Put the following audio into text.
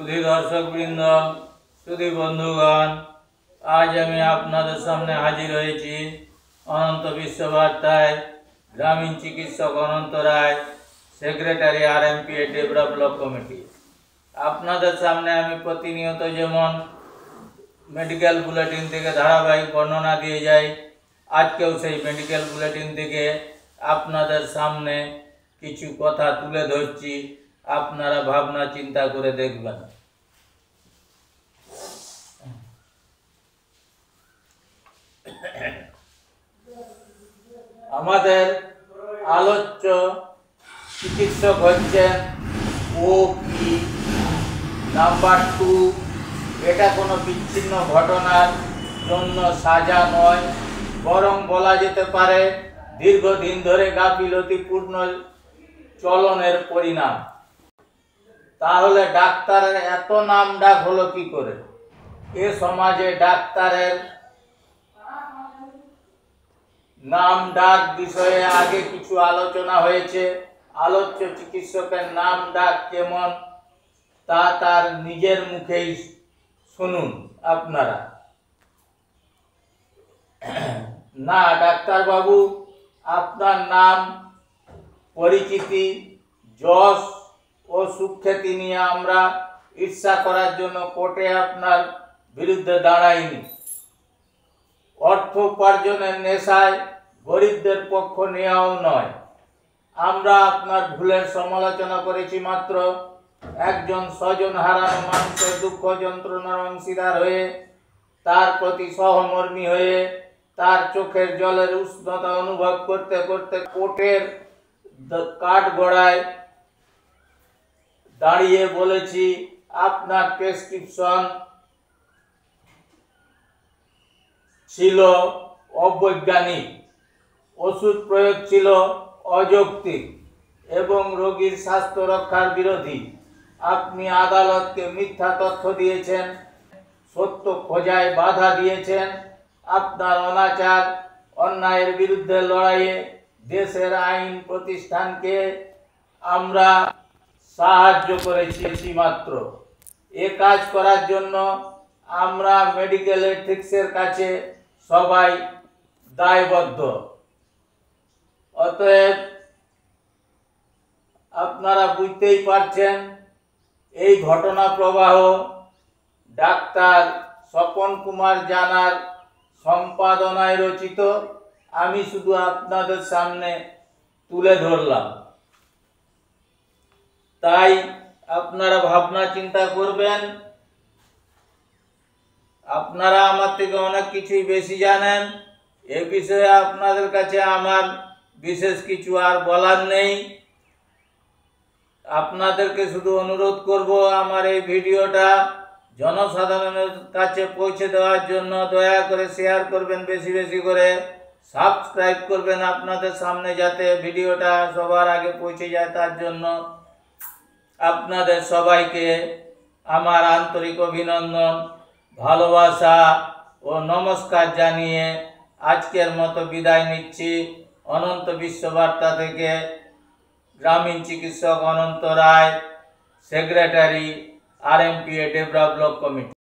सुधी दर्शकबृंद सुधी बंधुगण आज आमी आपनादेर सामने हाजिर हयेछि अनंत विश्व बार्ताय ग्रामीण चिकित्सक अनंत राय सेक्रेटारि आरएमपीए टेबरा ब्लक कमिटी। आपनादेर सामने आमी प्रतिनियत जेमन मेडिकल बुलेटिन थेके धाराबाहिक बर्णना दिए जाई आजकेও सेई मेडिकल बुलेटिन थेके आपनादेर सामने किछु कथा तुले धरछि आपनारा भावना चिंता करे देखबेन। आमादेर आलोच्य चिकित्सक हच्छेन ओपी नाम्बार 2। এটা কোনো বিচ্ছিন্ন ঘটনার জন্য সাজা নয়, বরং বলা যেতে পারে দীর্ঘদিন ধরে গাফিলতিপূর্ণ চলনের পরিণাম। তাহলে ডাক্তারের এত নাম ডাক হলো কি করে? এ সমাজে ডাক্তারের নাম ডাক বিষয়ে আগে কিছু আলোচনা হয়েছে। আলোচ্য চিকিৎসকের নাম ডাক কেমন তা তার নিজের মুখেই শুনুন আপনারা। না ডাক্তার বাবু, আপনার নাম পরিচিতি যশ ও সুখ্যাতি নিয়ে আমরা ঈর্ষা করার জন্য কোর্টে আপনার বিরুদ্ধে দাঁড়াইনি। অর্থ উপার্জনের নেশায় গরিবদের পক্ষ নেওয়াও নয়। আমরা আপনার ভুলের সমালোচনা করেছি মাত্র। একজন স্বজন হারানো মানুষের দুঃখ যন্ত্রণার অংশীদার হয়ে, তার প্রতি সহমর্মী হয়ে, তার চোখের জলের উষ্ণতা অনুভব করতে করতে কোর্টের কাঠগড়ায় দাঁড়িয়ে বলেছি আপনার প্রেসক্রিপশন ছিল অবৈজ্ঞানিক, ওষুধ প্রয়োগ ছিল অযৌক্তিক এবং রোগীর স্বাস্থ্য রক্ষার বিরোধী। আপনি আদালতকে মিথ্যা তথ্য দিয়েছেন, সত্য খোঁজায় বাধা দিয়েছেন। আপনার অনাচার অন্যায়ের বিরুদ্ধে লড়াইয়ে দেশের আইন প্রতিষ্ঠানকে আমরা সাহায্য করেছি মাত্র। এ কাজ করার জন্য আমরা মেডিকেল এথিক্সের কাছে সবাই দায়বদ্ধ। অতএব আপনারা বুঝতেই পারছেন এই ঘটনা প্রবাহ ডাক্তার স্বপন কুমার জানার সম্পাদনায় রচিত। আমি শুধু আপনাদের সামনে তুলে ধরলাম। তাই আপনারা ভাবনা চিন্তা করবেন। আপনারা আমার থেকে অনেক কিছুই বেশি জানেন। এ বিষয়ে আপনাদের কাছে আমার বিশেষ কিছু আর বলার নেই। আপনাদেরকে শুধু অনুরোধ করব আমার এই ভিডিওটা জনসাধারণের কাছে পৌঁছে দেওয়ার জন্য দয়া করে শেয়ার করবেন, বেশি বেশি করে সাবস্ক্রাইব করবেন আপনাদের সামনে যাতে ভিডিওটা সবার আগে পৌঁছে যায়। তার জন্য আপনাদের সবাইকে আমার আন্তরিক অভিনন্দন, ভালোবাসা ও নমস্কার জানিয়ে আজকের মতো বিদায় নিচ্ছি। অনন্ত বিশ্ববার্তা থেকে গ্রামীণ চিকিৎসক অনন্ত রায়, সেক্রেটারি আরএমপিএ টেবরা ব্লক কমিটি।